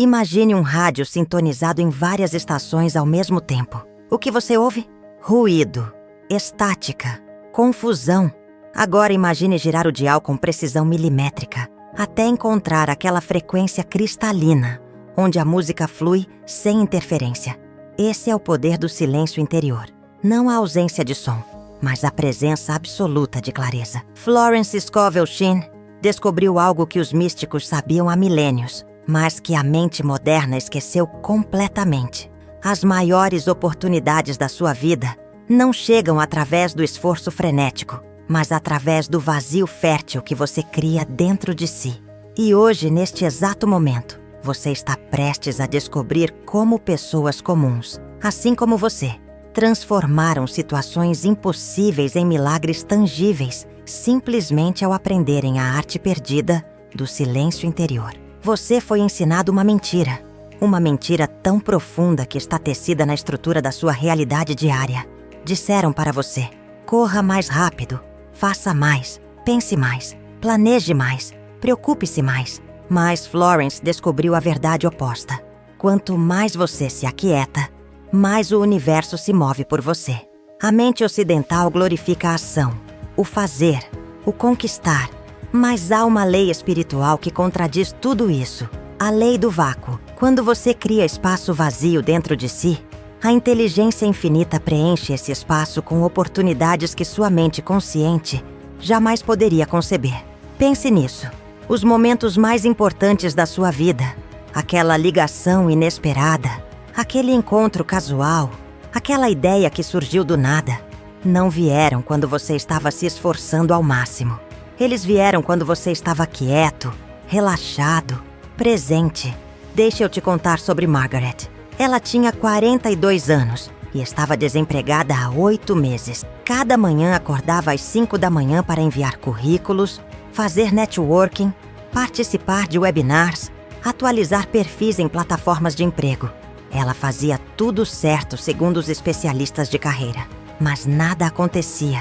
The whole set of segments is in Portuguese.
Imagine um rádio sintonizado em várias estações ao mesmo tempo. O que você ouve? Ruído, estática, confusão. Agora imagine girar o dial com precisão milimétrica, até encontrar aquela frequência cristalina, onde a música flui sem interferência. Esse é o poder do silêncio interior. Não a ausência de som, mas a presença absoluta de clareza. Florence Scovel Shinn descobriu algo que os místicos sabiam há milênios, mas que a mente moderna esqueceu completamente. As maiores oportunidades da sua vida não chegam através do esforço frenético, mas através do vazio fértil que você cria dentro de si. E hoje, neste exato momento, você está prestes a descobrir como pessoas comuns, assim como você, transformaram situações impossíveis em milagres tangíveis, simplesmente ao aprenderem a arte perdida do silêncio interior. Você foi ensinado uma mentira tão profunda que está tecida na estrutura da sua realidade diária. Disseram para você: corra mais rápido, faça mais, pense mais, planeje mais, preocupe-se mais. Mas Florence descobriu a verdade oposta. Quanto mais você se aquieta, mais o universo se move por você. A mente ocidental glorifica a ação, o fazer, o conquistar. Mas há uma lei espiritual que contradiz tudo isso. A lei do vácuo. Quando você cria espaço vazio dentro de si, a inteligência infinita preenche esse espaço com oportunidades que sua mente consciente jamais poderia conceber. Pense nisso. Os momentos mais importantes da sua vida, aquela ligação inesperada, aquele encontro casual, aquela ideia que surgiu do nada, não vieram quando você estava se esforçando ao máximo. Eles vieram quando você estava quieto, relaxado, presente. Deixa eu te contar sobre Margaret. Ela tinha 42 anos e estava desempregada há 8 meses. Cada manhã acordava às 5 da manhã para enviar currículos, fazer networking, participar de webinars, atualizar perfis em plataformas de emprego. Ela fazia tudo certo segundo os especialistas de carreira. Mas nada acontecia.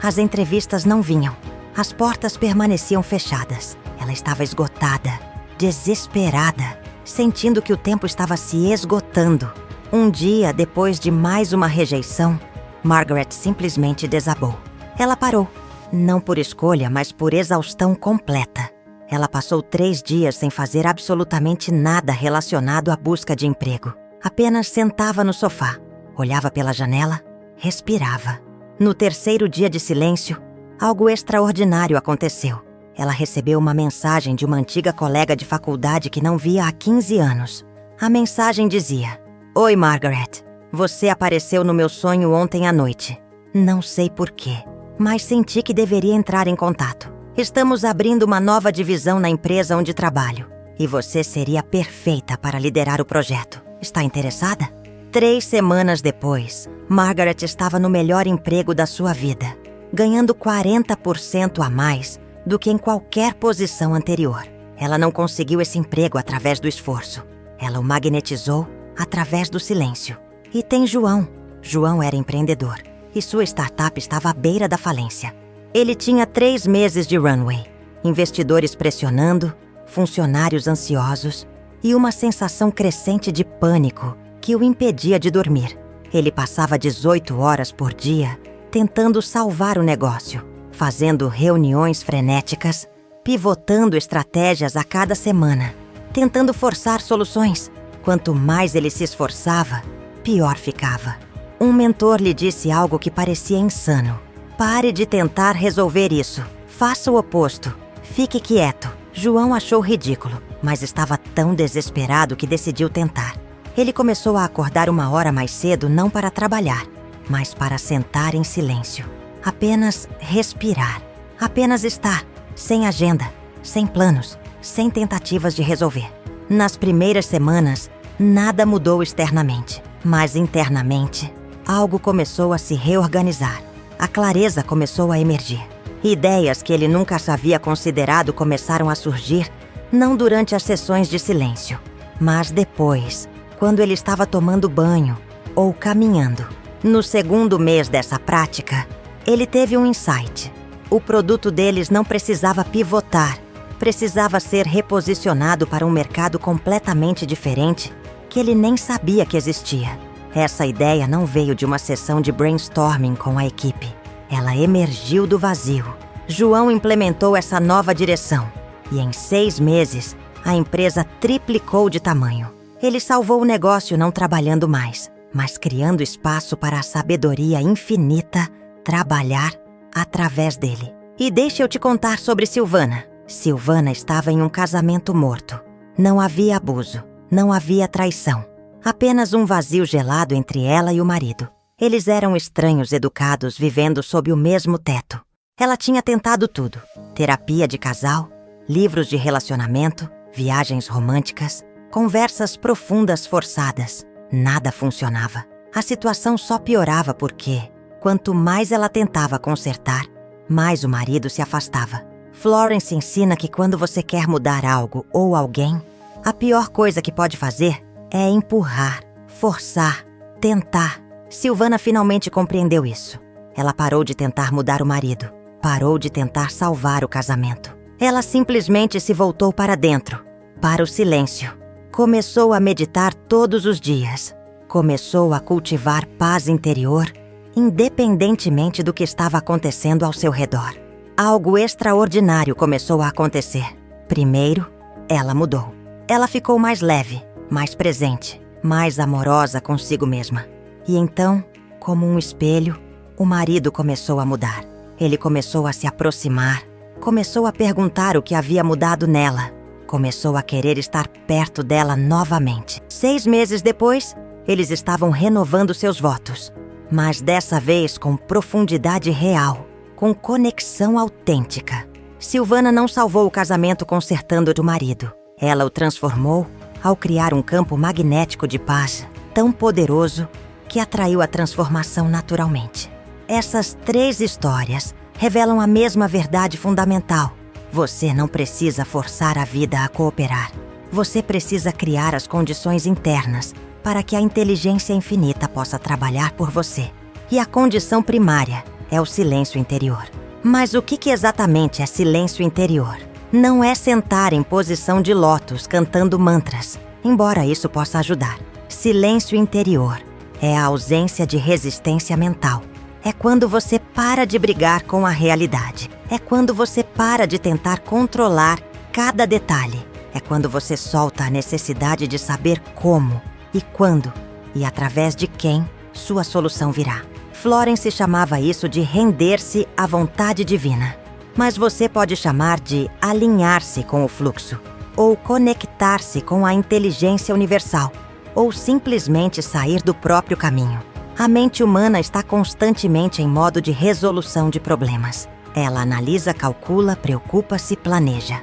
As entrevistas não vinham. As portas permaneciam fechadas. Ela estava esgotada, desesperada, sentindo que o tempo estava se esgotando. Um dia, depois de mais uma rejeição, Margaret simplesmente desabou. Ela parou. Não por escolha, mas por exaustão completa. Ela passou 3 dias sem fazer absolutamente nada relacionado à busca de emprego. Apenas sentava no sofá, olhava pela janela, respirava. No 3º dia de silêncio, algo extraordinário aconteceu. Ela recebeu uma mensagem de uma antiga colega de faculdade que não via há 15 anos. A mensagem dizia: Oi, Margaret. Você apareceu no meu sonho ontem à noite. Não sei porquê, mas senti que deveria entrar em contato. Estamos abrindo uma nova divisão na empresa onde trabalho. E você seria perfeita para liderar o projeto. Está interessada? 3 semanas depois, Margaret estava no melhor emprego da sua vida, ganhando 40% a mais do que em qualquer posição anterior. Ela não conseguiu esse emprego através do esforço. Ela o magnetizou através do silêncio. E tem João. João era empreendedor e sua startup estava à beira da falência. Ele tinha 3 meses de runway, investidores pressionando, funcionários ansiosos e uma sensação crescente de pânico que o impedia de dormir. Ele passava 18 horas por dia tentando salvar o negócio, fazendo reuniões frenéticas, pivotando estratégias a cada semana, tentando forçar soluções. Quanto mais ele se esforçava, pior ficava. Um mentor lhe disse algo que parecia insano. Pare de tentar resolver isso. Faça o oposto. Fique quieto. João achou ridículo, mas estava tão desesperado que decidiu tentar. Ele começou a acordar 1 hora mais cedo não para trabalhar, mas para sentar em silêncio. Apenas respirar. Apenas estar, sem agenda, sem planos, sem tentativas de resolver. Nas primeiras semanas, nada mudou externamente, mas internamente, algo começou a se reorganizar. A clareza começou a emergir. Ideias que ele nunca havia considerado começaram a surgir, não durante as sessões de silêncio, mas depois, quando ele estava tomando banho ou caminhando. No 2º mês dessa prática, ele teve um insight. O produto deles não precisava pivotar, precisava ser reposicionado para um mercado completamente diferente que ele nem sabia que existia. Essa ideia não veio de uma sessão de brainstorming com a equipe. Ela emergiu do vazio. João implementou essa nova direção e em 6 meses, a empresa triplicou de tamanho. Ele salvou o negócio não trabalhando mais, mas criando espaço para a sabedoria infinita trabalhar através dele. E deixa eu te contar sobre Silvana. Silvana estava em um casamento morto. Não havia abuso, não havia traição. Apenas um vazio gelado entre ela e o marido. Eles eram estranhos educados vivendo sob o mesmo teto. Ela tinha tentado tudo: terapia de casal, livros de relacionamento, viagens românticas, conversas profundas forçadas. Nada funcionava. A situação só piorava porque, quanto mais ela tentava consertar, mais o marido se afastava. Florence ensina que quando você quer mudar algo ou alguém, a pior coisa que pode fazer é empurrar, forçar, tentar. Silvana finalmente compreendeu isso. Ela parou de tentar mudar o marido, parou de tentar salvar o casamento. Ela simplesmente se voltou para dentro, para o silêncio. Começou a meditar todos os dias. Começou a cultivar paz interior, independentemente do que estava acontecendo ao seu redor. Algo extraordinário começou a acontecer. Primeiro, ela mudou. Ela ficou mais leve, mais presente, mais amorosa consigo mesma. E então, como um espelho, o marido começou a mudar. Ele começou a se aproximar, começou a perguntar o que havia mudado nela, começou a querer estar perto dela novamente. 6 meses depois, eles estavam renovando seus votos, mas dessa vez com profundidade real, com conexão autêntica. Silvana não salvou o casamento consertando o marido. Ela o transformou ao criar um campo magnético de paz tão poderoso que atraiu a transformação naturalmente. Essas 3 histórias revelam a mesma verdade fundamental. Você não precisa forçar a vida a cooperar. Você precisa criar as condições internas para que a inteligência infinita possa trabalhar por você. E a condição primária é o silêncio interior. Mas o que exatamente é silêncio interior? Não é sentar em posição de lótus cantando mantras, embora isso possa ajudar. Silêncio interior é a ausência de resistência mental. É quando você para de brigar com a realidade. É quando você para de tentar controlar cada detalhe. É quando você solta a necessidade de saber como e quando e através de quem sua solução virá. Florence chamava isso de render-se à vontade divina. Mas você pode chamar de alinhar-se com o fluxo, ou conectar-se com a inteligência universal, ou simplesmente sair do próprio caminho. A mente humana está constantemente em modo de resolução de problemas. Ela analisa, calcula, preocupa-se, planeja.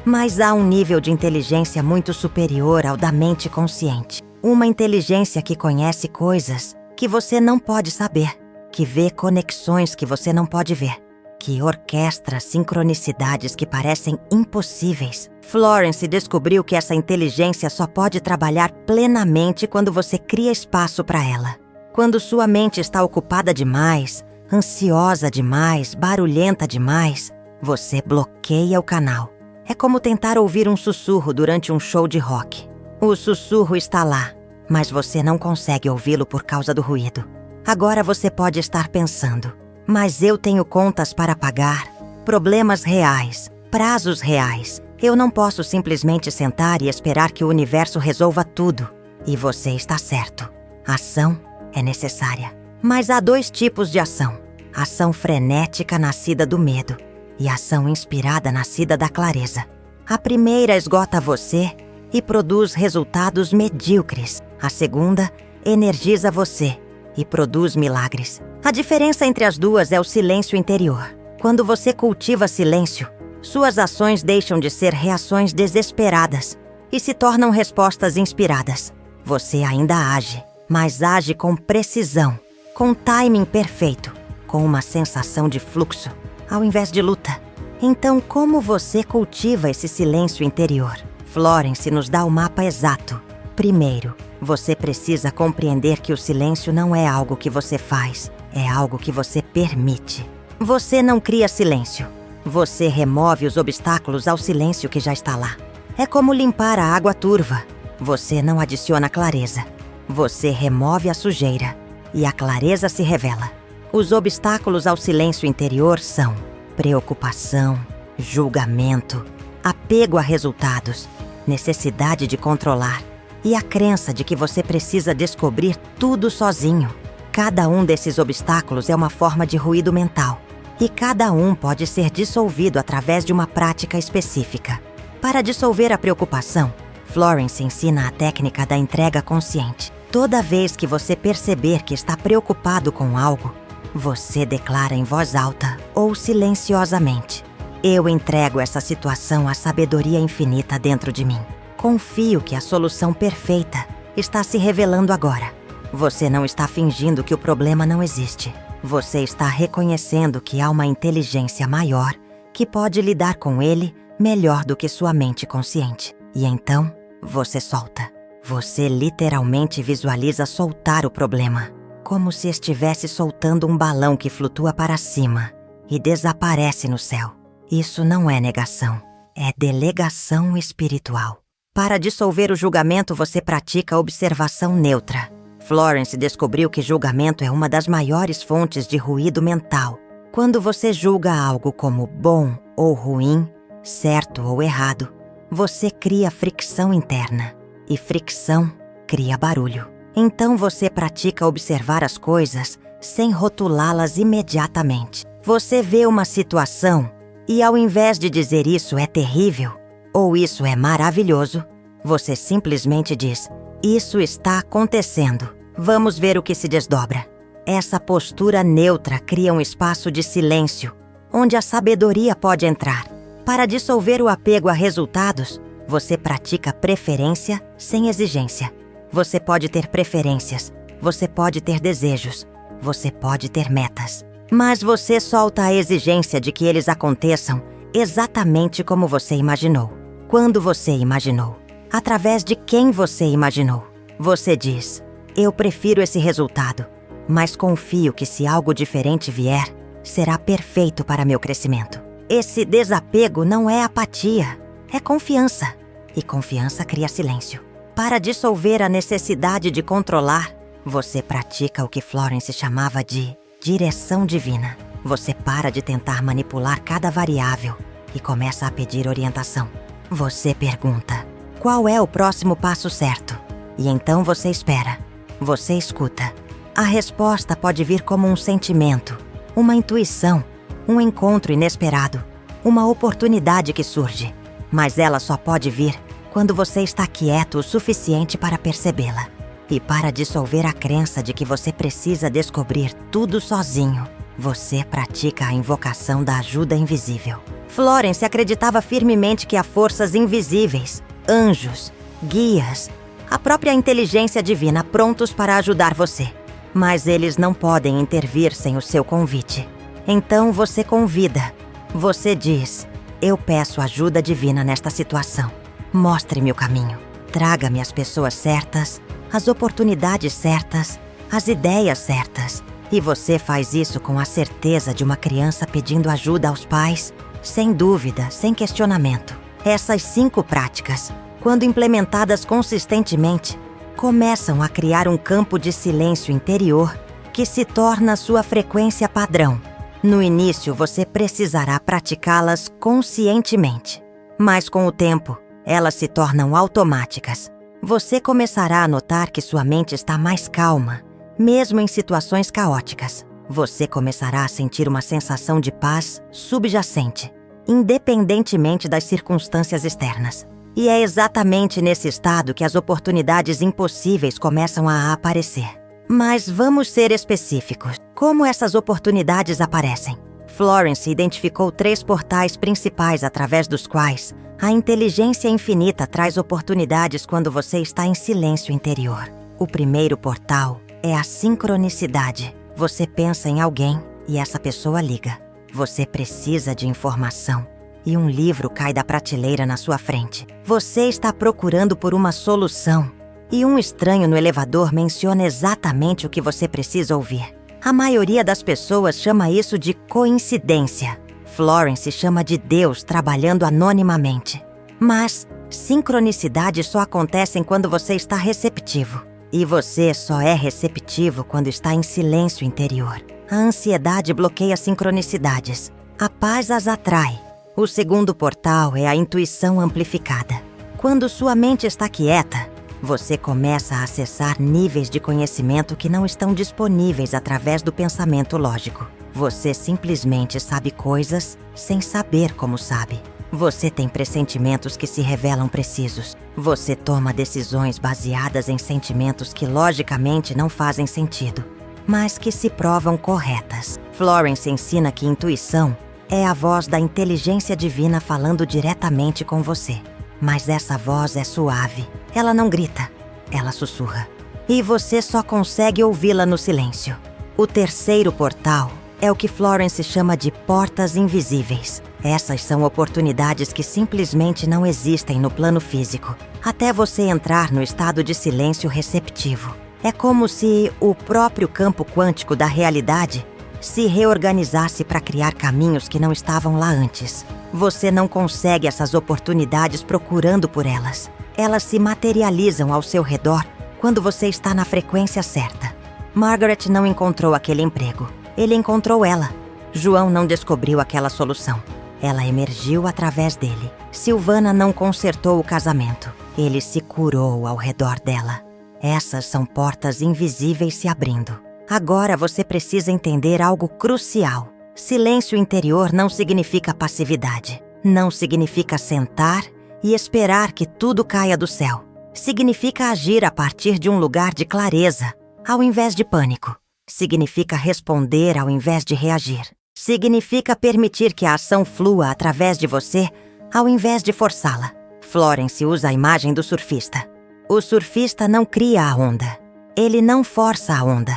Mas há um nível de inteligência muito superior ao da mente consciente. Uma inteligência que conhece coisas que você não pode saber, que vê conexões que você não pode ver, que orquestra sincronicidades que parecem impossíveis. Florence descobriu que essa inteligência só pode trabalhar plenamente quando você cria espaço para ela. Quando sua mente está ocupada demais, ansiosa demais, barulhenta demais, você bloqueia o canal. É como tentar ouvir um sussurro durante um show de rock. O sussurro está lá, mas você não consegue ouvi-lo por causa do ruído. Agora você pode estar pensando: mas eu tenho contas para pagar, problemas reais, prazos reais. Eu não posso simplesmente sentar e esperar que o universo resolva tudo. E você está certo. Ação é necessária. Mas há 2 tipos de ação: ação frenética nascida do medo e ação inspirada nascida da clareza. A primeira esgota você e produz resultados medíocres. A segunda energiza você e produz milagres. A diferença entre as duas é o silêncio interior. Quando você cultiva silêncio, suas ações deixam de ser reações desesperadas e se tornam respostas inspiradas. Você ainda age, mas age com precisão, com timing perfeito, com uma sensação de fluxo, ao invés de luta. Então, como você cultiva esse silêncio interior? Florence nos dá o mapa exato. Primeiro, você precisa compreender que o silêncio não é algo que você faz, é algo que você permite. Você não cria silêncio, Você remove os obstáculos ao silêncio que já está lá. É como limpar a água turva. Você não adiciona clareza. Você remove a sujeira e a clareza se revela. Os obstáculos ao silêncio interior são preocupação, julgamento, apego a resultados, necessidade de controlar e a crença de que você precisa descobrir tudo sozinho. Cada um desses obstáculos é uma forma de ruído mental e cada um pode ser dissolvido através de uma prática específica. Para dissolver a preocupação, Florence ensina a técnica da entrega consciente. Toda vez que você perceber que está preocupado com algo, você declara em voz alta ou silenciosamente: eu entrego essa situação à sabedoria infinita dentro de mim. Confio que a solução perfeita está se revelando agora. Você não está fingindo que o problema não existe. Você está reconhecendo que há uma inteligência maior que pode lidar com ele melhor do que sua mente consciente. E então, você solta. Você literalmente visualiza soltar o problema, como se estivesse soltando um balão que flutua para cima e desaparece no céu. Isso não é negação, é delegação espiritual. Para dissolver o julgamento, você pratica observação neutra. Florence descobriu que julgamento é uma das maiores fontes de ruído mental. Quando você julga algo como bom ou ruim, certo ou errado, você cria fricção interna. E fricção cria barulho. Então você pratica observar as coisas sem rotulá-las imediatamente. Você vê uma situação e, ao invés de dizer isso é terrível ou isso é maravilhoso, você simplesmente diz: isso está acontecendo. Vamos ver o que se desdobra. Essa postura neutra cria um espaço de silêncio, onde a sabedoria pode entrar. Para dissolver o apego a resultados, você pratica preferência sem exigência. Você pode ter preferências, você pode ter desejos, você pode ter metas. Mas você solta a exigência de que eles aconteçam exatamente como você imaginou. Quando você imaginou. Através de quem você imaginou. Você diz: eu prefiro esse resultado, mas confio que se algo diferente vier, será perfeito para meu crescimento. Esse desapego não é apatia, é confiança. E confiança cria silêncio. Para dissolver a necessidade de controlar, você pratica o que Florence chamava de direção divina. Você para de tentar manipular cada variável e começa a pedir orientação. Você pergunta: qual é o próximo passo certo? E então você espera. Você escuta. A resposta pode vir como um sentimento, uma intuição, um encontro inesperado, uma oportunidade que surge. Mas ela só pode vir quando você está quieto o suficiente para percebê-la. E para dissolver a crença de que você precisa descobrir tudo sozinho, você pratica a invocação da ajuda invisível. Florence acreditava firmemente que há forças invisíveis, anjos, guias, a própria inteligência divina prontos para ajudar você. Mas eles não podem intervir sem o seu convite. Então você convida. Você diz: eu peço ajuda divina nesta situação. Mostre-me o caminho. Traga-me as pessoas certas, as oportunidades certas, as ideias certas. E você faz isso com a certeza de uma criança pedindo ajuda aos pais, sem dúvida, sem questionamento. Essas 5 práticas, quando implementadas consistentemente, começam a criar um campo de silêncio interior que se torna sua frequência padrão. No início, você precisará praticá-las conscientemente, mas com o tempo, elas se tornam automáticas. Você começará a notar que sua mente está mais calma, mesmo em situações caóticas. Você começará a sentir uma sensação de paz subjacente, independentemente das circunstâncias externas. E é exatamente nesse estado que as oportunidades impossíveis começam a aparecer. Mas vamos ser específicos. Como essas oportunidades aparecem? Florence identificou 3 portais principais através dos quais a inteligência infinita traz oportunidades quando você está em silêncio interior. O primeiro portal é a sincronicidade. Você pensa em alguém e essa pessoa liga. Você precisa de informação e um livro cai da prateleira na sua frente. Você está procurando por uma solução e um estranho no elevador menciona exatamente o que você precisa ouvir. A maioria das pessoas chama isso de coincidência. Florence chama de Deus trabalhando anonimamente. Mas sincronicidades só acontecem quando você está receptivo. E você só é receptivo quando está em silêncio interior. A ansiedade bloqueia sincronicidades. A paz as atrai. O segundo portal é a intuição amplificada. Quando sua mente está quieta, você começa a acessar níveis de conhecimento que não estão disponíveis através do pensamento lógico. Você simplesmente sabe coisas sem saber como sabe. Você tem pressentimentos que se revelam precisos. Você toma decisões baseadas em sentimentos que logicamente não fazem sentido, mas que se provam corretas. Florence ensina que intuição é a voz da inteligência divina falando diretamente com você. Mas essa voz é suave. Ela não grita, ela sussurra. E você só consegue ouvi-la no silêncio. O terceiro portal é o que Florence chama de portas invisíveis. Essas são oportunidades que simplesmente não existem no plano físico, até você entrar no estado de silêncio receptivo. É como se o próprio campo quântico da realidade se reorganizasse para criar caminhos que não estavam lá antes. Você não consegue essas oportunidades procurando por elas. Elas se materializam ao seu redor quando você está na frequência certa. Margaret não encontrou aquele emprego. Ele encontrou ela. João não descobriu aquela solução. Ela emergiu através dele. Silvana não consertou o casamento. Ele se curou ao redor dela. Essas são portas invisíveis se abrindo. Agora você precisa entender algo crucial. Silêncio interior não significa passividade. Não significa sentar e esperar que tudo caia do céu. Significa agir a partir de um lugar de clareza, ao invés de pânico. Significa responder ao invés de reagir. Significa permitir que a ação flua através de você, ao invés de forçá-la. Florence usa a imagem do surfista. O surfista não cria a onda. Ele não força a onda.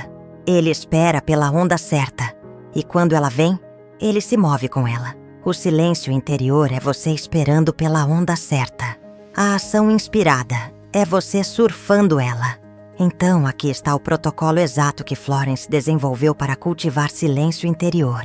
Ele espera pela onda certa. E quando ela vem, ele se move com ela. O silêncio interior é você esperando pela onda certa. A ação inspirada é você surfando ela. Então, aqui está o protocolo exato que Florence desenvolveu para cultivar silêncio interior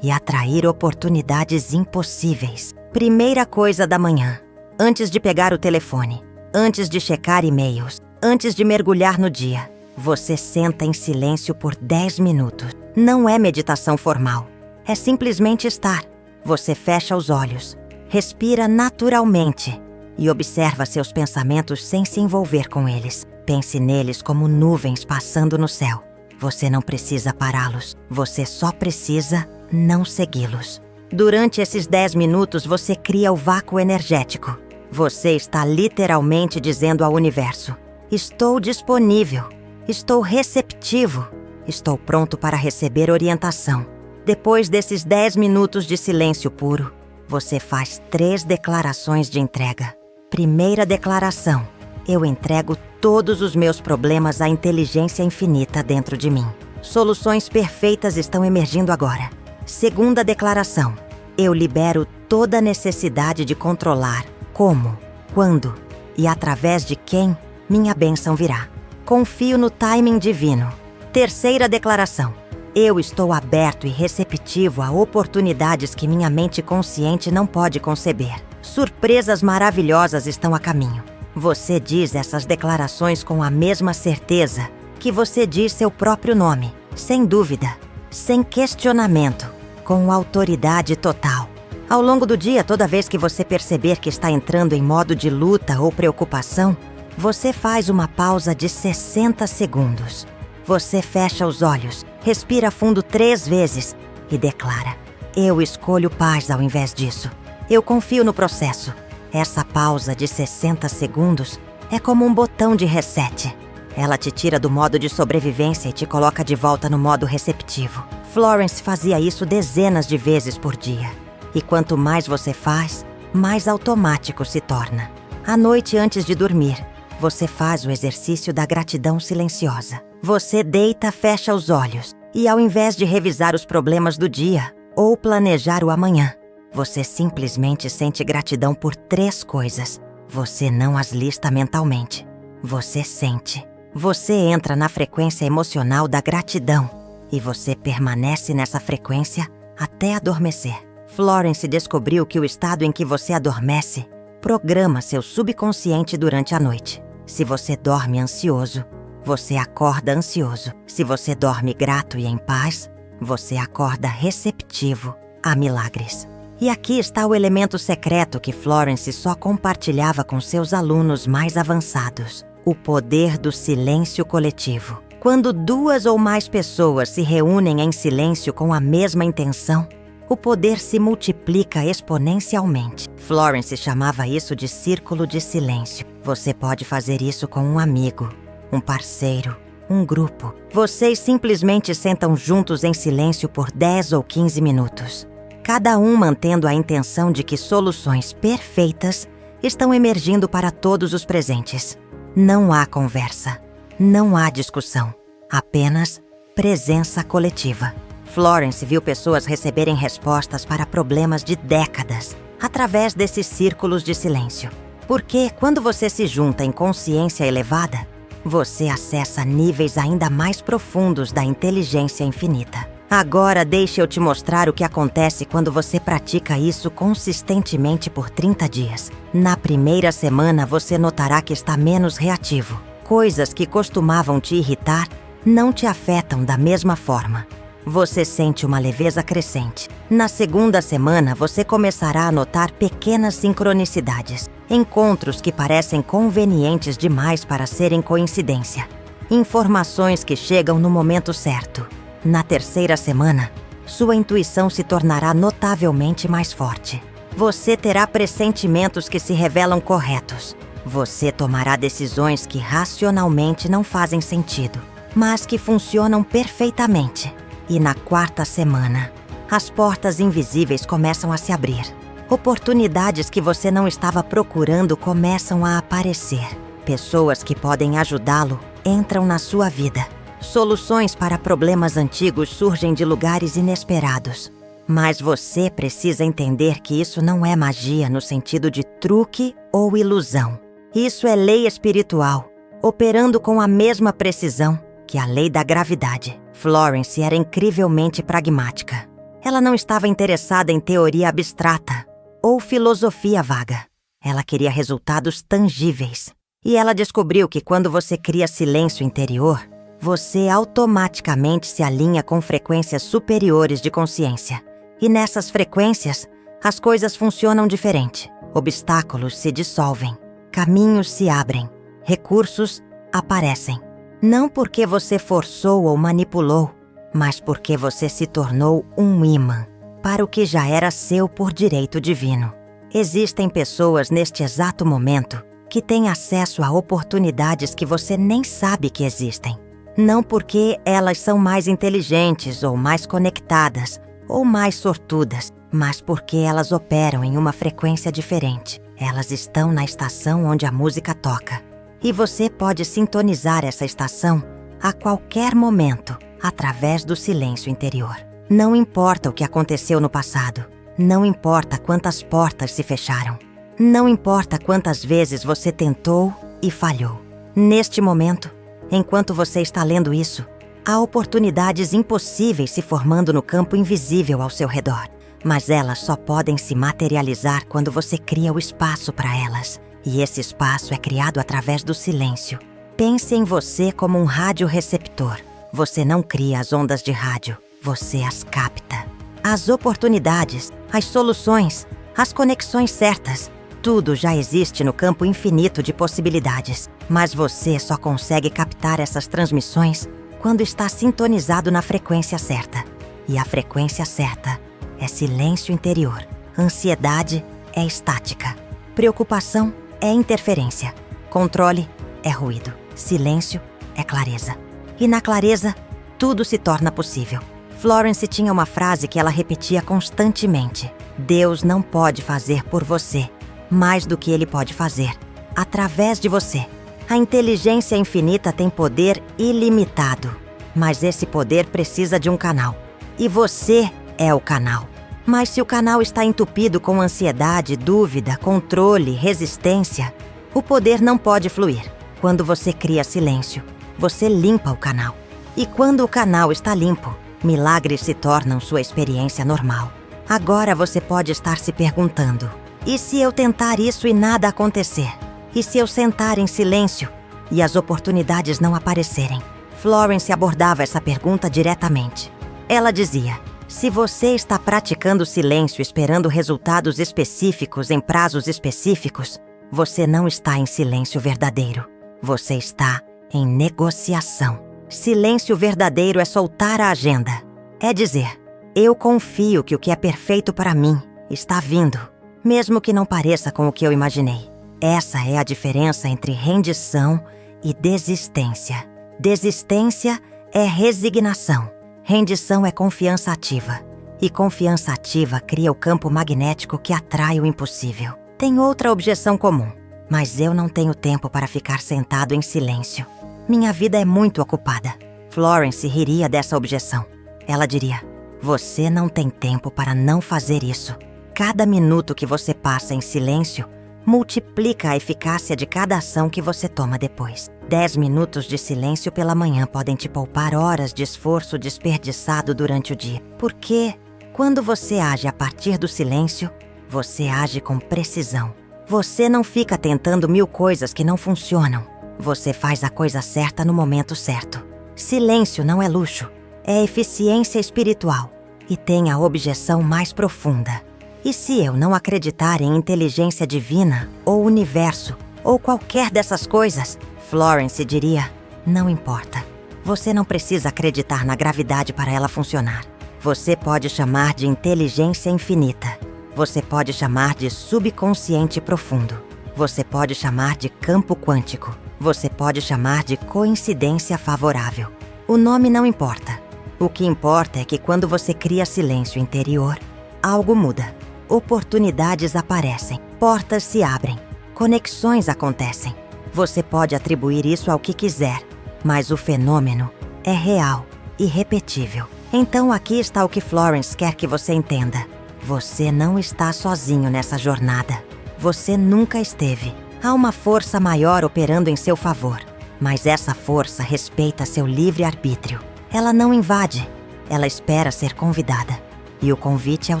e atrair oportunidades impossíveis. Primeira coisa da manhã, antes de pegar o telefone, antes de checar e-mails, antes de mergulhar no dia, você senta em silêncio por 10 minutos. Não é meditação formal, é simplesmente estar. Você fecha os olhos, respira naturalmente e observa seus pensamentos sem se envolver com eles. Pense neles como nuvens passando no céu. Você não precisa pará-los, você só precisa não segui-los. Durante esses 10 minutos, você cria o vácuo energético. Você está literalmente dizendo ao universo: estou disponível, estou receptivo, estou pronto para receber orientação. Depois desses 10 minutos de silêncio puro, você faz 3 declarações de entrega. Primeira declaração: eu entrego todos os meus problemas à inteligência infinita dentro de mim. Soluções perfeitas estão emergindo agora. Segunda declaração: eu libero toda necessidade de controlar como, quando e através de quem minha bênção virá. Confio no timing divino. Terceira declaração: eu estou aberto e receptivo a oportunidades que minha mente consciente não pode conceber. Surpresas maravilhosas estão a caminho. Você diz essas declarações com a mesma certeza que você diz seu próprio nome, sem dúvida, sem questionamento, com autoridade total. Ao longo do dia, toda vez que você perceber que está entrando em modo de luta ou preocupação, você faz uma pausa de 60 segundos. Você fecha os olhos, respira fundo 3 vezes e declara: eu escolho paz ao invés disso. Eu confio no processo. Essa pausa de 60 segundos é como um botão de reset. Ela te tira do modo de sobrevivência e te coloca de volta no modo receptivo. Florence fazia isso dezenas de vezes por dia. E quanto mais você faz, mais automático se torna. À noite, antes de dormir, você faz o exercício da gratidão silenciosa. Você deita, fecha os olhos e, ao invés de revisar os problemas do dia ou planejar o amanhã, você simplesmente sente gratidão por 3 coisas. Você não as lista mentalmente. Você sente. Você entra na frequência emocional da gratidão e você permanece nessa frequência até adormecer. Florence descobriu que o estado em que você adormece programa seu subconsciente durante a noite. Se você dorme ansioso, você acorda ansioso. Se você dorme grato e em paz, você acorda receptivo a milagres. E aqui está o elemento secreto que Florence só compartilhava com seus alunos mais avançados: o poder do silêncio coletivo. Quando 2 ou mais pessoas se reúnem em silêncio com a mesma intenção, o poder se multiplica exponencialmente. Florence chamava isso de círculo de silêncio. Você pode fazer isso com um amigo, um parceiro, um grupo. Vocês simplesmente sentam juntos em silêncio por 10 ou 15 minutos. Cada um mantendo a intenção de que soluções perfeitas estão emergindo para todos os presentes. Não há conversa, não há discussão, apenas presença coletiva. Florence viu pessoas receberem respostas para problemas de décadas através desses círculos de silêncio. Porque quando você se junta em consciência elevada, você acessa níveis ainda mais profundos da inteligência infinita. Agora deixe eu te mostrar o que acontece quando você pratica isso consistentemente por 30 dias. Na primeira semana, você notará que está menos reativo. Coisas que costumavam te irritar não te afetam da mesma forma. Você sente uma leveza crescente. Na segunda semana, você começará a notar pequenas sincronicidades, encontros que parecem convenientes demais para serem coincidência, informações que chegam no momento certo. Na terceira semana, sua intuição se tornará notavelmente mais forte. Você terá pressentimentos que se revelam corretos. Você tomará decisões que racionalmente não fazem sentido, mas que funcionam perfeitamente. E na quarta semana, as portas invisíveis começam a se abrir. Oportunidades que você não estava procurando começam a aparecer. Pessoas que podem ajudá-lo entram na sua vida. Soluções para problemas antigos surgem de lugares inesperados. Mas você precisa entender que isso não é magia no sentido de truque ou ilusão. Isso é lei espiritual, operando com a mesma precisão que a lei da gravidade. Florence era incrivelmente pragmática. Ela não estava interessada em teoria abstrata ou filosofia vaga. Ela queria resultados tangíveis. E ela descobriu que quando você cria silêncio interior, você automaticamente se alinha com frequências superiores de consciência. E nessas frequências, as coisas funcionam diferente. Obstáculos se dissolvem, caminhos se abrem, recursos aparecem. Não porque você forçou ou manipulou, mas porque você se tornou um imã para o que já era seu por direito divino. Existem pessoas neste exato momento que têm acesso a oportunidades que você nem sabe que existem. Não porque elas são mais inteligentes ou mais conectadas ou mais sortudas, mas porque elas operam em uma frequência diferente. Elas estão na estação onde a música toca. E você pode sintonizar essa estação a qualquer momento, através do silêncio interior. Não importa o que aconteceu no passado. Não importa quantas portas se fecharam. Não importa quantas vezes você tentou e falhou. Neste momento, enquanto você está lendo isso, há oportunidades impossíveis se formando no campo invisível ao seu redor. Mas elas só podem se materializar quando você cria o espaço para elas. E esse espaço é criado através do silêncio. Pense em você como um radioreceptor. Você não cria as ondas de rádio, você as capta. As oportunidades, as soluções, as conexões certas, tudo já existe no campo infinito de possibilidades. Mas você só consegue captar essas transmissões quando está sintonizado na frequência certa. E a frequência certa é silêncio interior. Ansiedade é estática. Preocupação é interferência. Controle é ruído. Silêncio é clareza. E na clareza, tudo se torna possível. Florence tinha uma frase que ela repetia constantemente: Deus não pode fazer por você mais do que Ele pode fazer através de você. A inteligência infinita tem poder ilimitado, mas esse poder precisa de um canal. E você é o canal. Mas se o canal está entupido com ansiedade, dúvida, controle, resistência, o poder não pode fluir. Quando você cria silêncio, você limpa o canal. E quando o canal está limpo, milagres se tornam sua experiência normal. Agora você pode estar se perguntando: e se eu tentar isso e nada acontecer? E se eu sentar em silêncio e as oportunidades não aparecerem? Florence abordava essa pergunta diretamente. Ela dizia: se você está praticando silêncio esperando resultados específicos em prazos específicos, você não está em silêncio verdadeiro. Você está em negociação. Silêncio verdadeiro é soltar a agenda. É dizer: eu confio que o que é perfeito para mim está vindo, mesmo que não pareça com o que eu imaginei. Essa é a diferença entre rendição e desistência. Desistência é resignação. Rendição é confiança ativa. E confiança ativa cria o campo magnético que atrai o impossível. Tem outra objeção comum: mas eu não tenho tempo para ficar sentado em silêncio. Minha vida é muito ocupada. Florence riria dessa objeção. Ela diria: você não tem tempo para não fazer isso. Cada minuto que você passa em silêncio multiplica a eficácia de cada ação que você toma depois. 10 minutos de silêncio pela manhã podem te poupar horas de esforço desperdiçado durante o dia. Porque, quando você age a partir do silêncio, você age com precisão. Você não fica tentando 1000 coisas que não funcionam. Você faz a coisa certa no momento certo. Silêncio não é luxo, é eficiência espiritual. E tem a objeção mais profunda: e se eu não acreditar em inteligência divina, ou universo, ou qualquer dessas coisas? Florence diria: não importa. Você não precisa acreditar na gravidade para ela funcionar. Você pode chamar de inteligência infinita. Você pode chamar de subconsciente profundo. Você pode chamar de campo quântico. Você pode chamar de coincidência favorável. O nome não importa. O que importa é que quando você cria silêncio interior, algo muda. Oportunidades aparecem, portas se abrem, conexões acontecem. Você pode atribuir isso ao que quiser, mas o fenômeno é real, irrepetível. Então aqui está o que Florence quer que você entenda. Você não está sozinho nessa jornada. Você nunca esteve. Há uma força maior operando em seu favor, mas essa força respeita seu livre-arbítrio. Ela não invade, ela espera ser convidada. E o convite é o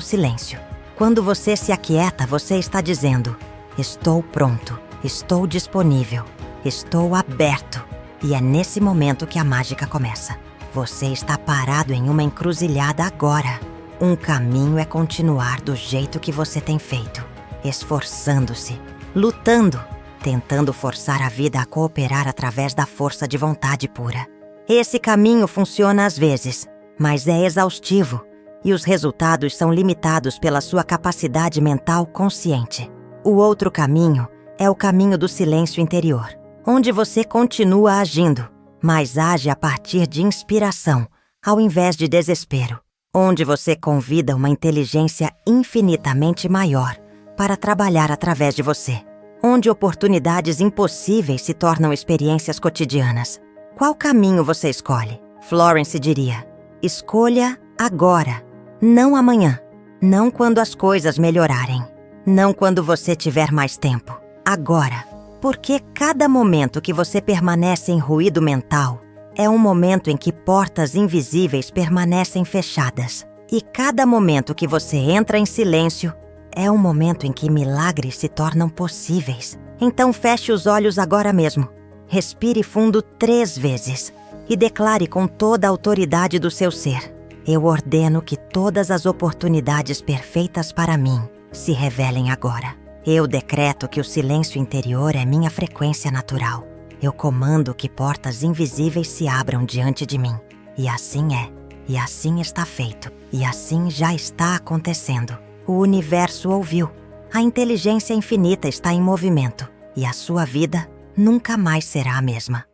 silêncio. Quando você se aquieta, você está dizendo: estou pronto, estou disponível, estou aberto. E é nesse momento que a mágica começa. Você está parado em uma encruzilhada agora. Um caminho é continuar do jeito que você tem feito, esforçando-se, lutando, tentando forçar a vida a cooperar através da força de vontade pura. Esse caminho funciona às vezes, mas é exaustivo, e os resultados são limitados pela sua capacidade mental consciente. O outro caminho é o caminho do silêncio interior, onde você continua agindo, mas age a partir de inspiração, ao invés de desespero. Onde você convida uma inteligência infinitamente maior para trabalhar através de você. Onde oportunidades impossíveis se tornam experiências cotidianas. Qual caminho você escolhe? Florence diria: escolha agora, não amanhã. Não quando as coisas melhorarem. Não quando você tiver mais tempo. Agora. Porque cada momento que você permanece em ruído mental é um momento em que portas invisíveis permanecem fechadas. E cada momento que você entra em silêncio é um momento em que milagres se tornam possíveis. Então feche os olhos agora mesmo. Respire fundo 3 vezes e declare com toda a autoridade do seu ser: eu ordeno que todas as oportunidades perfeitas para mim se revelem agora. Eu decreto que o silêncio interior é minha frequência natural. Eu comando que portas invisíveis se abram diante de mim. E assim é. E assim está feito. E assim já está acontecendo. O universo ouviu. A inteligência infinita está em movimento. E a sua vida nunca mais será a mesma.